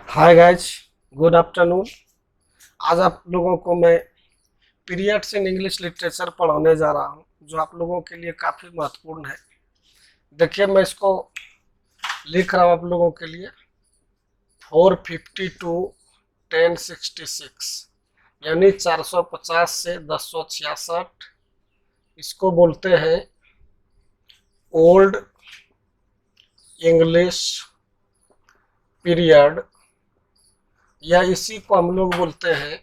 Hi guys, good afternoon. आज आप लोगों को मैं पीरियड्स इन इंग्लिश लिटरेचर पढ़ाने जा रहा हूँ, जो आप लोगों के लिए काफ़ी महत्वपूर्ण है। देखिए, मैं इसको लिख रहा हूँ आप लोगों के लिए 452 1066, यानी 450 से 1066। इसको बोलते हैं ओल्ड इंग्लिश पीरियड, या इसी को हम लोग बोलते हैं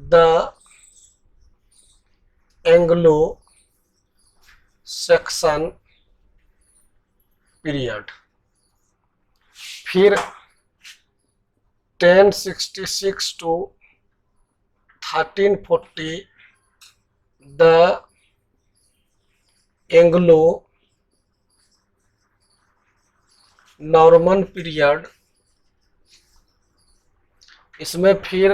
द एंग्लो सेक्शन पीरियड। फिर 1066 to 1340 the Anglo Norman period. इसमें फिर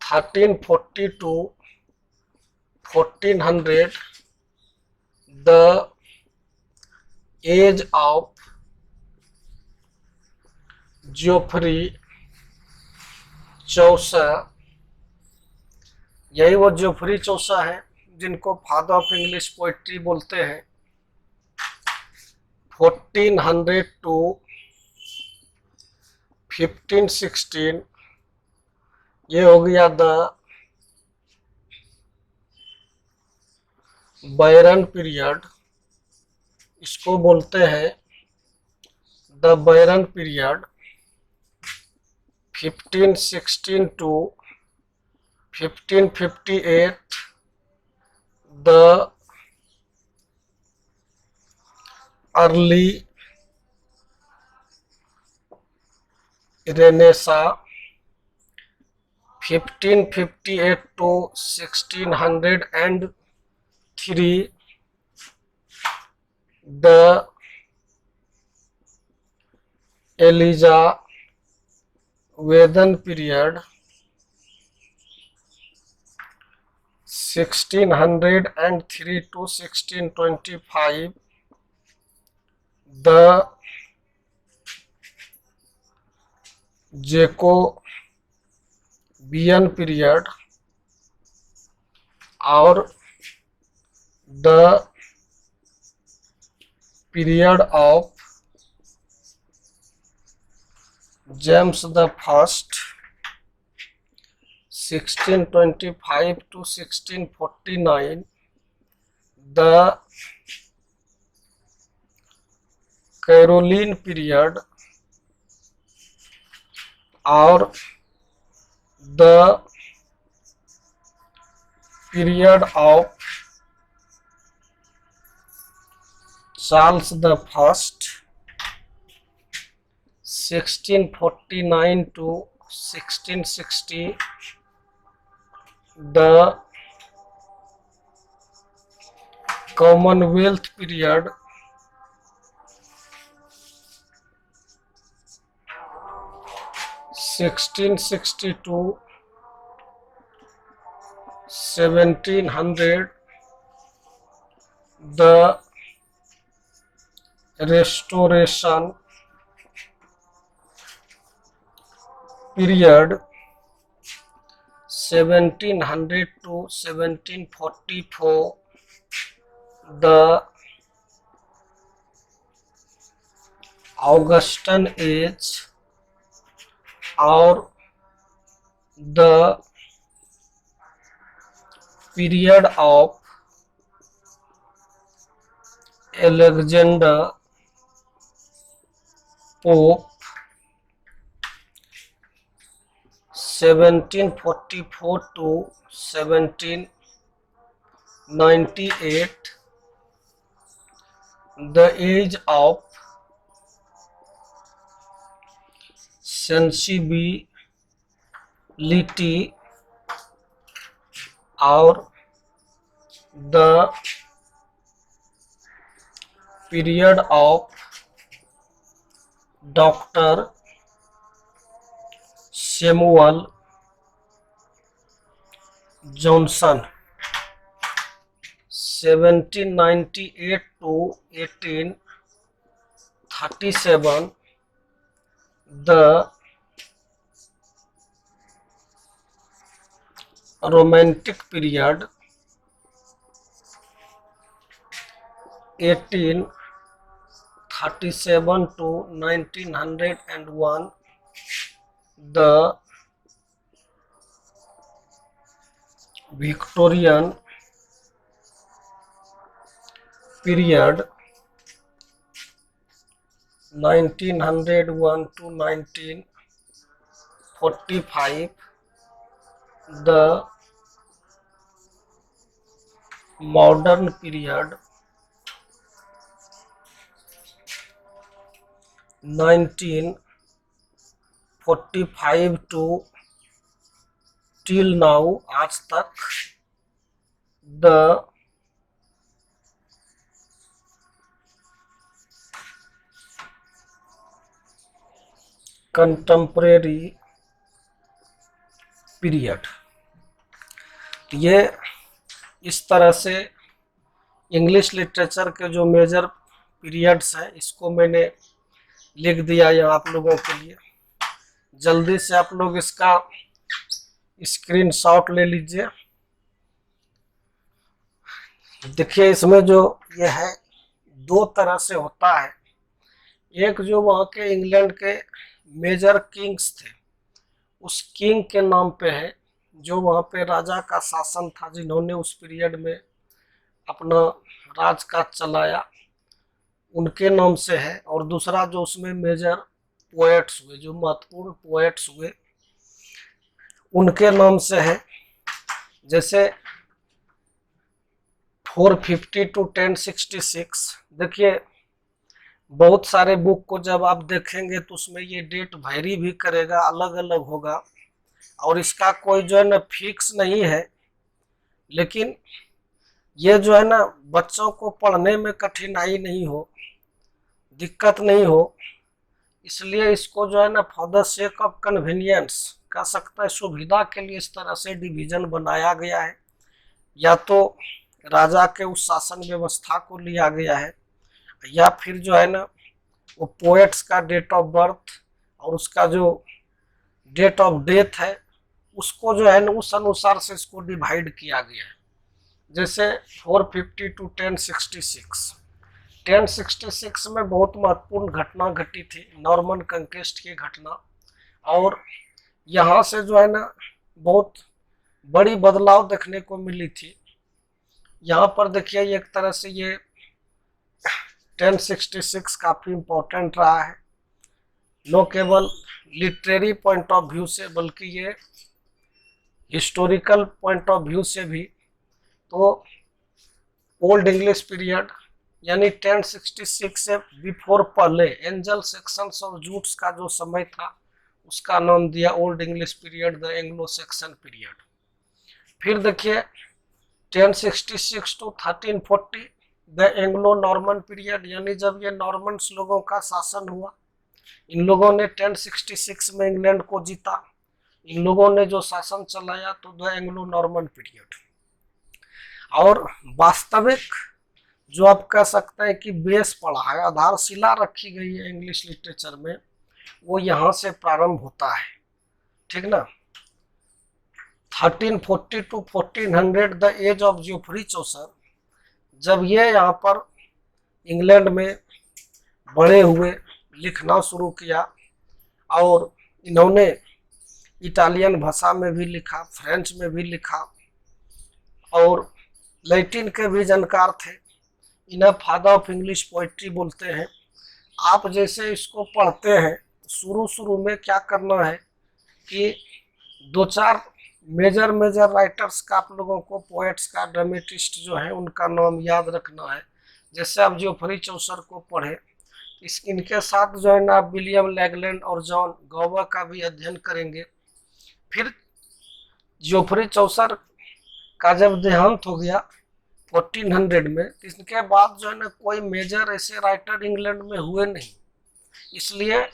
1340 to 1400 the age of Geoffrey Chaucer. यही वो जोफ्री चौसा है जिनको फादर ऑफ इंग्लिश पोइट्री बोलते हैं। 1400 टू 1516 ये हो गया द बैरन पीरियड। इसको बोलते हैं the barren period. 1516 to 1558 the early renaissance. 1558 to 1603 the Elizabethan period. 1603 to 1625 the Jacobean period. और the period of James the first 1625 to 1649 the Caroline period. और the period of Charles the first 1649 to 1660 the commonwealth period. 1662 1700 the restoration period. 1700 to 1744 the Augustan age. और the period of Alexander Pope 1744 to 1798 the age of sensibility. और the period of doctor Samuel Johnson 1798 to 1837 the romantic period 1837 to 1901, the Victorian period 1901 to 1945, the modern period 1945 to till now, आज तक, the contemporary period. ये इस तरह से English literature के जो major periods हैं इसको मैंने लिख दिया यहाँ आप लोगों के लिए। जल्दी से आप लोग इसका स्क्रीनशॉट ले लीजिए। देखिए इसमें जो ये है दो तरह से होता है। एक जो वहाँ के इंग्लैंड के मेजर किंग्स थे उस किंग के नाम पे है, जो वहाँ पे राजा का शासन था जिन्होंने उस पीरियड में अपना राजकाज चलाया, उनके नाम से है। और दूसरा जो उसमें मेजर पोएट्स हुए, जो महत्वपूर्ण पोएट्स हुए, उनके नाम से है। जैसे 450 टू 1066। देखिए बहुत सारे बुक को जब आप देखेंगे तो उसमें ये डेट वैरी भी करेगा, अलग अलग होगा, और इसका कोई जो है ना फिक्स नहीं है। लेकिन ये जो है ना बच्चों को पढ़ने में कठिनाई नहीं हो, दिक्कत नहीं हो, इसलिए इसको जो है ना for the sake of convenience कह सकता है, सुविधा के लिए इस तरह से डिवीजन बनाया गया है। या तो राजा के उस शासन व्यवस्था को लिया गया है, या फिर जो है ना वो पोएट्स का डेट ऑफ बर्थ और उसका जो डेट ऑफ डेथ है उसको जो है ना उस अनुसार से इसको डिवाइड किया गया है। जैसे 450 टू 1066 में बहुत महत्वपूर्ण घटना घटी थी, नॉर्मन कंक्वेस्ट की घटना, और यहाँ से जो है ना बहुत बड़ी बदलाव देखने को मिली थी। यहाँ पर देखिए एक तरह से ये 1066 काफी इम्पोर्टेंट रहा है, न केवल लिटरेरी पॉइंट ऑफ व्यू से बल्कि ये हिस्टोरिकल पॉइंट ऑफ व्यू से भी। तो ओल्ड इंग्लिश पीरियड यानी 1066 से बिफोर पहले एंजल सेक्शंस और जूट्स का जो समय था उसका नाम दिया Old English period, the Anglo Saxon period. फिर देखिए 1066 to 1340 the Anglo Norman period, यानी जब ये नॉर्मन्स लोगों का शासन हुआ, इन लोगों ने 1066 में इंग्लैंड को जीता, इन लोगों ने जो शासन चलाया, तो द एंग्लो नॉर्मन पीरियड। और वास्तविक जो आप कह सकते हैं कि बेस पड़ा है, आधारशिला रखी गई है इंग्लिश लिटरेचर में, वो यहाँ से प्रारंभ होता है, ठीक ना। 1340 टू 1400 द एज ऑफ जियोफ्री चौसर, जब ये यहाँ पर इंग्लैंड में बड़े हुए, लिखना शुरू किया, और इन्होंने इटालियन भाषा में भी लिखा, फ्रेंच में भी लिखा, और लैटिन के भी जानकार थे। इन्हें फादर ऑफ इंग्लिश पोइट्री बोलते हैं। आप जैसे इसको पढ़ते हैं शुरू में क्या करना है कि दो चार मेजर राइटर्स का आप लोगों को, पोएट्स का, ड्रामेटिस्ट जो है उनका नाम याद रखना है। जैसे आप जियोफ्री चौसर को पढ़े, इनके साथ जो है ना आप विलियम लैगलैंड और जॉन गॉवर का भी अध्ययन करेंगे। फिर जियोफ्री चौसर का जब देहांत हो गया 1400 में, इसके बाद जो है ना कोई मेजर ऐसे राइटर इंग्लैंड में हुए नहीं, इसलिए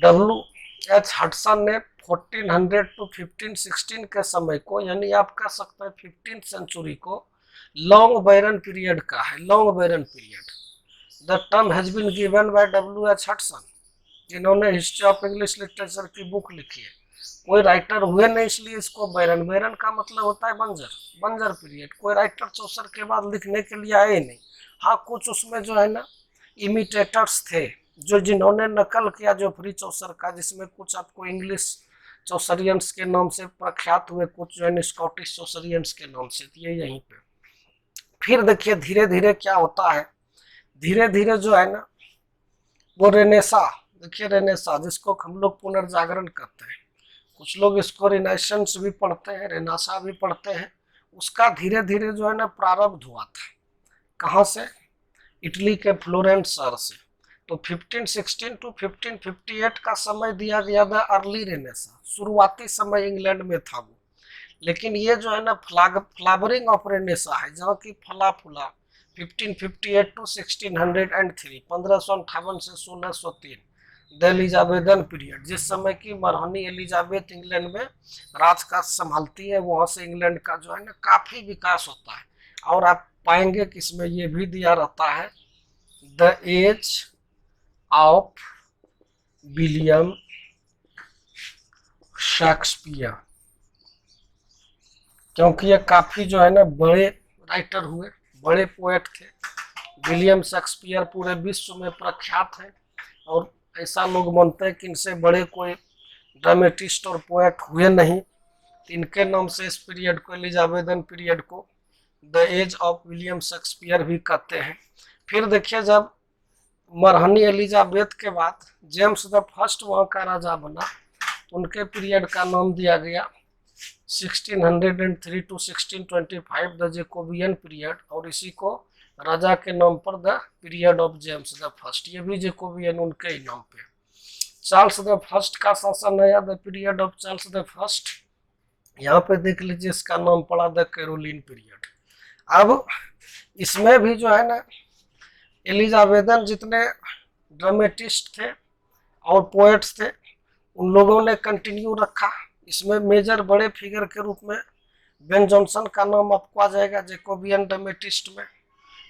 W.H. हडसन ने 1400 टू 1516 के समय को, यानी आप कह सकते हैं 15th सेंचुरी को, लॉन्ग बैरन पीरियड का है, long barren period. The term has been given by W.H. Hudson. जिन्होंने हिस्ट्री ऑफ इंग्लिश लिटरेचर की बुक लिखी है, कोई राइटर हुए नहीं इसलिए इसको बैरन। बैरन का मतलब होता है बंजर, बंजर पीरियड। कोई राइटर चौसर के बाद लिखने के लिए आए नहीं। हाँ, कुछ उसमें जो है ना इमिटेटर्स थे, जो जिन्होंने नकल किया जो फ्री चौसर का, जिसमें कुछ आपको इंग्लिश चौसरियंस के नाम से प्रख्यात हुए, कुछ जो है स्कॉटिश चौसरियंस के नाम से। ये यहीं पे फिर देखिए धीरे धीरे क्या होता है, धीरे धीरे जो है ना वो रेनेसा, देखिए रेनेसा जिसको हम लोग पुनर्जागरण कहते हैं, कुछ लोग इसको रिनाइसेंस भी पढ़ते हैं, रेनासा भी पढ़ते हैं। उसका धीरे धीरे जो है ना प्रारंभ हुआ था। कहाँ से? इटली के फ्लोरेंस शहर से। तो 1516 टू 1558 का समय दिया गया था अर्ली रेनेसा, शुरुआती समय इंग्लैंड में था वो। लेकिन ये जो है ना फ्लावरिंग ऑफ रेनेसा है, जहाँ की फला फूला 1558 टू 1603, 1558 से 1603 द एलिजाबेथन पीरियड, जिस समय की महारानी एलिजाबेथ इंग्लैंड में राजकाज संभालती है, वहां से इंग्लैंड का जो है ना काफी विकास होता है। और आप पाएंगे कि इसमें यह भी दिया रहता है the age of William Shakespeare, क्योंकि ये काफी जो है ना बड़े राइटर हुए, बड़े पोएट थे। विलियम शेक्सपियर पूरे विश्व में प्रख्यात है, और ऐसा लोग मानते हैं कि इनसे बड़े कोई ड्रामेटिस्ट और पोएट हुए नहीं। इनके नाम से इस पीरियड को, एलिजाबेथन पीरियड को, the age of William Shakespeare भी कहते हैं। फिर देखिए जब महारानी एलिजाबेथ के बाद जेम्स द फर्स्ट वहाँ का राजा बना, उनके पीरियड का नाम दिया गया 1603 टू 1625 द जैकोबियन पीरियड, और इसी को राजा के नाम पर the period of James the first, ये भी जैकोबियन उनके ही नाम पे। चार्ल्स द फर्स्ट का शासन है, the period of Charles the first, यहाँ पे देख लीजिए इसका नाम पड़ा द कैरोलिन पीरियड। अब इसमें भी जो है ना एलिजाबेथन जितने ड्रामेटिस्ट थे और पोएट्स थे, उन लोगों ने कंटिन्यू रखा। इसमें मेजर बड़े फिगर के रूप में बेन जॉनसन का नाम आपको आ जाएगा जैकोबियन ड्रामेटिस्ट में।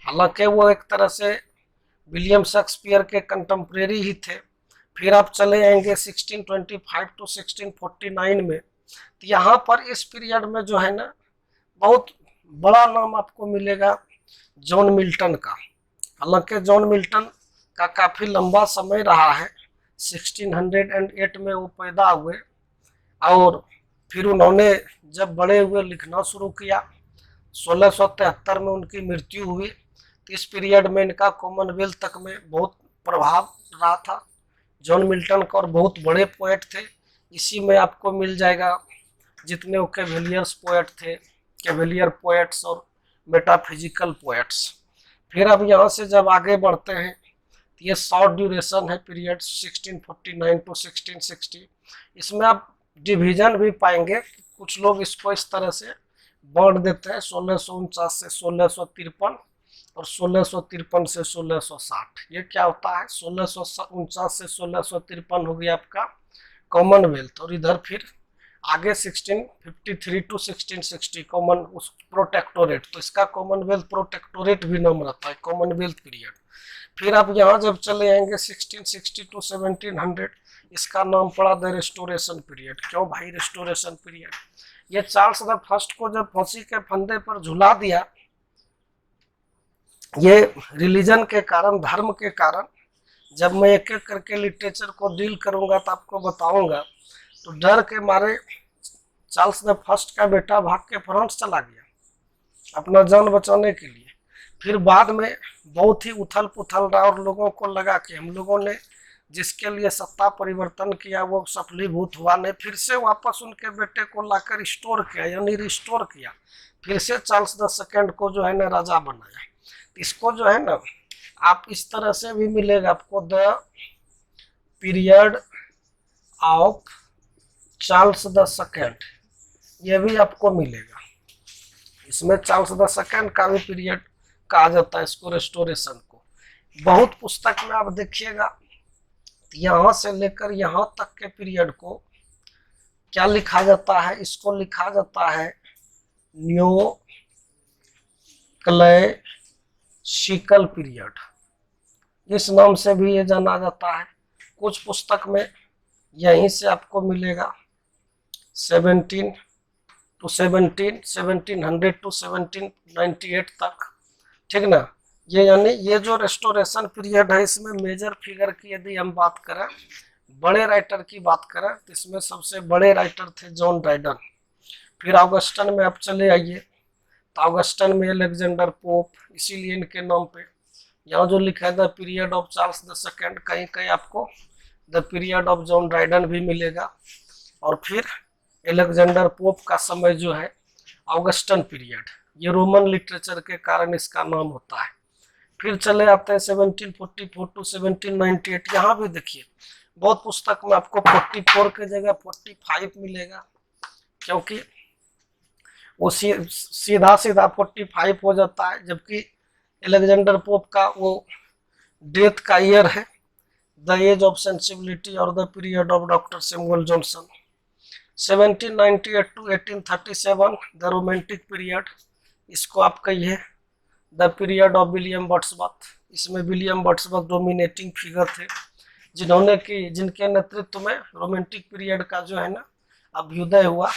हालांकि वो एक तरह से विलियम शेक्सपियर के कंटेम्प्रेरी ही थे। फिर आप चले आएंगे 1625 टू 1649 में, तो यहाँ पर इस पीरियड में जो है ना बहुत बड़ा नाम आपको मिलेगा जॉन मिल्टन का। हालांकि जॉन मिल्टन का काफ़ी लंबा समय रहा है, 1608 में वो पैदा हुए, और फिर उन्होंने जब बड़े हुए लिखना शुरू किया, 1673 में उनकी मृत्यु हुई। इस पीरियड में इनका कॉमनवेल्थ तक में बहुत प्रभाव रहा था जॉन मिल्टन का, और बहुत बड़े पोएट थे। इसी में आपको मिल जाएगा जितने वो कैवेलियर्स पोएट थे, कैवेलियर पोएट्स और मेटाफिजिकल पोएट्स। फिर अब यहाँ से जब आगे बढ़ते हैं तो ये शॉर्ट ड्यूरेशन है पीरियड 1649 टू 1660। इसमें आप डिवीजन भी पाएंगे, कुछ लोग इसको इस तरह से बांट देते हैं 1649 से 1653 और 1653 से 1660। ये क्या होता है, 1649 से 1653 हो गया आपका कॉमनवेल्थ, और इधर फिर आगे 1653 टू 1660 कॉमन उस प्रोटेक्टोरेट, तो इसका कॉमनवेल्थ प्रोटेक्टोरेट भी नाम रहता है, कॉमनवेल्थ पीरियड। फिर आप यहाँ जब चले आएंगे 1660 टू 1700, इसका नाम पड़ा द रेस्टोरेशन पीरियड। क्यों भाई रेस्टोरेशन पीरियड? ये चार्ल्स द फर्स्ट को जब फांसी के फंदे पर झुला दिया, ये रिलीजन के कारण, धर्म के कारण, जब मैं एक एक करके लिटरेचर को डील करूंगा तो आपको बताऊंगा, तो डर के मारे चार्ल्स द फर्स्ट का बेटा भाग के फ्रांस चला गया अपना जान बचाने के लिए। फिर बाद में बहुत ही उथल पुथल रहा और लोगों को लगा कि हम लोगों ने जिसके लिए सत्ता परिवर्तन किया वो सफलीभूत हुआ नहीं, फिर से वापस उनके बेटे को लाकर रिस्टोर किया, यानी रिस्टोर किया, फिर से चार्ल्स द सेकंड को जो है ना राजा बनाया। इसको जो है ना आप इस तरह से भी मिलेगा आपको the period of Charles the second, ये भी आपको मिलेगा। इसमें चार्ल्स द सेकंड का भी पीरियड कहा जाता है इसको, रेस्टोरेशन को। बहुत पुस्तक में आप देखिएगा यहाँ से लेकर यहाँ तक के पीरियड को क्या लिखा जाता है, इसको लिखा जाता है न्यू क्लासिकल पीरियड, इस नाम से भी ये जाना जाता है। कुछ पुस्तक में यहीं से आपको मिलेगा 1700 to 1798 तक, ठीक ना। ये यानी ये जो रेस्टोरेशन पीरियड है, इसमें मेजर फिगर की यदि हम बात करें, बड़े राइटर की बात करें, तो इसमें सबसे बड़े राइटर थे जॉन ड्राइडन। फिर ऑगस्टन में आप चले आइए, तो ऑगस्टन में अलेक्जेंडर पोप, इसीलिए इनके नाम पे यहाँ जो लिखा है the period of Charles the second, कहीं कहीं आपको the period of John Dryden भी मिलेगा। और फिर अलेक्जेंडर पोप का समय जो है ऑगस्टन पीरियड, ये रोमन लिटरेचर के कारण इसका नाम होता है। फिर चले आते हैं 1744 टू 1798। यहाँ भी देखिए बहुत पुस्तक में आपको 44 की जगह 45 मिलेगा, क्योंकि वो सीधा सीधा 45 हो जाता है, जबकि अलेक्जेंडर पोप का वो डेथ का ईयर है द एज ऑफ सेंसिबिलिटी और the period of doctor Samuel Johnson. 1798 to 1837 the romantic period, इसको आप कहिए the period of William Wordsworth. इसमें विलियम वर्ड्सवर्थ डोमिनेटिंग फिगर थे, जिनके नेतृत्व में रोमांटिक पीरियड का जो है ना अभ्युदय हुआ।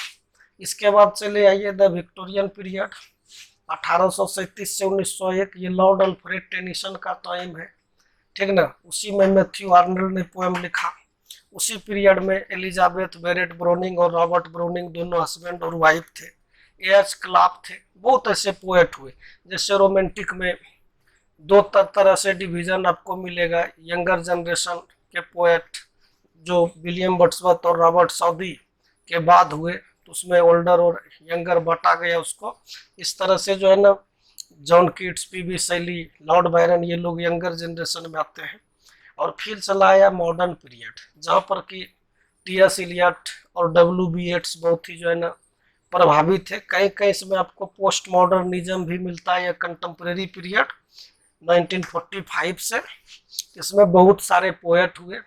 इसके बाद चले आइए द विक्टोरियन पीरियड 1837 से 1901, ये लॉर्ड अल्फ्रेड टेनिसन का टाइम है, ठीक ना। उसी में मैथ्यू आर्नल्ड ने पोएम लिखा। उसी पीरियड में एलिजाबेथ बेरेट ब्रोनिंग और रॉबर्ट ब्रोनिंग दोनों हस्बैंड और वाइफ थे। एच क्लार्क थे। बहुत ऐसे पोएट हुए। जैसे रोमांटिक में दो तरह से डिवीजन आपको मिलेगा। यंगर जनरेशन के पोएट जो विलियम वर्ड्सवर्थ और रॉबर्ट सऊदी के बाद हुए, तो उसमें ओल्डर और यंगर बांटा गया उसको। इस तरह से जो है ना John Keats, PB Shelley, Lord Byron, ये लोग यंगर जनरेशन में आते हैं। और फिर चला आया मॉडर्न पीरियड, जहाँ पर कि टी.एस. इलियट और डब्ल्यू.बी. येट्स बहुत ही जो है ना प्रभावित थे। कहीं कहीं इसमें आपको पोस्ट मॉडर्निज्म भी मिलता है या कंटेम्प्रेरी पीरियड 1945 से। इसमें बहुत सारे पोएट हुए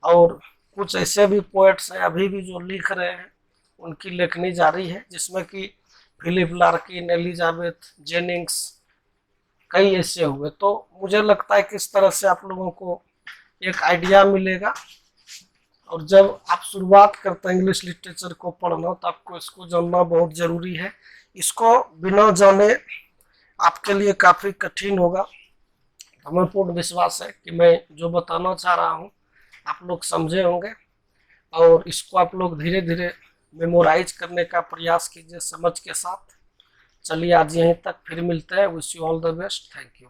और कुछ ऐसे भी पोएट्स हैं अभी भी जो लिख रहे हैं, उनकी लेखनी जारी है, जिसमें कि फिलिप लार्किन, एलिजाबेथ जेनिंग्स, कई ऐसे हुए। तो मुझे लगता है कि इस तरह से आप लोगों को एक आइडिया मिलेगा। और जब आप शुरुआत करते हैं इंग्लिश लिटरेचर को पढ़ना, तो आपको इसको जानना बहुत ज़रूरी है। इसको बिना जाने आपके लिए काफ़ी कठिन होगा। हमें पूर्ण विश्वास है कि मैं जो बताना चाह रहा हूँ आप लोग समझे होंगे, और इसको आप लोग धीरे धीरे मेमोराइज करने का प्रयास कीजिए समझ के साथ। चलिए आज यहीं तक, फिर मिलते हैं। Wish you all the best. Thank you.